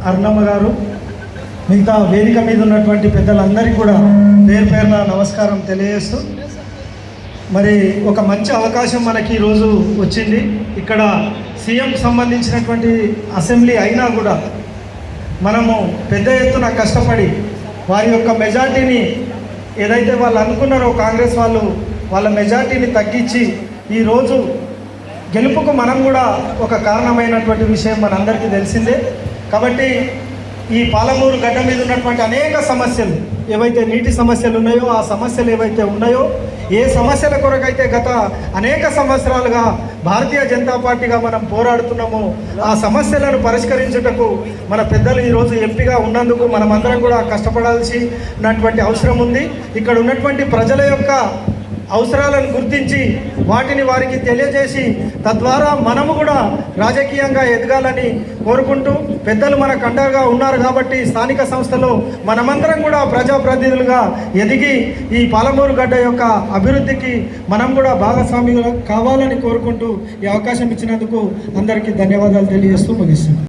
అరుణమ్మ గారు, మిగతా వేదిక మీద ఉన్నటువంటి పెద్దలందరికీ కూడా పేరు పేరున నమస్కారం తెలియజేస్తూ, మరి ఒక మంచి అవకాశం మనకి ఈరోజు వచ్చింది. ఇక్కడ సీఎం సంబంధించినటువంటి అసెంబ్లీ అయినా కూడా మనము పెద్ద ఎత్తున కష్టపడి వారి యొక్క మెజార్టీని ఏదైతే వాళ్ళు అనుకున్నారో కాంగ్రెస్ వాళ్ళు వాళ్ళ మెజార్టీని తగ్గించి ఈరోజు గెలుపుకు మనం కూడా ఒక కారణమైనటువంటి విషయం మనందరికీ తెలిసిందే. కాబట్టి ఈ పాలమూరు గడ్డ మీద ఉన్నటువంటి అనేక సమస్యలు ఏవైతే నీటి సమస్యలు ఉన్నాయో, ఆ సమస్యలు ఏవైతే ఉన్నాయో, ఏ సమస్యల కొరకైతే గత అనేక సంవత్సరాలుగా భారతీయ జనతా పార్టీగా మనం పోరాడుతున్నామో ఆ సమస్యలను పరిష్కరించుటకు మన పెద్దలు ఈరోజు ఎంపీగా ఉన్నందుకు మనమందరం కూడా కష్టపడాల్సినటువంటి అవసరం ఉంది. ఇక్కడ ఉన్నటువంటి ప్రజల యొక్క అవసరాలను గుర్తించి వాటిని వారికి తెలియజేసి తద్వారా మనము కూడా రాజకీయంగా ఎదగాలని కోరుకుంటూ, పెద్దలు మనకు అండగా ఉన్నారు కాబట్టి స్థానిక సంస్థలో మనమందరం కూడా ప్రజాప్రతినిధులుగా ఎదిగి ఈ పాలమూరు గడ్డ యొక్క అభివృద్ధికి మనం కూడా భాగస్వామిగా కావాలని కోరుకుంటూ ఈ అవకాశం ఇచ్చినందుకు అందరికీ ధన్యవాదాలు తెలియజేస్తూ ముగిస్తున్నాను.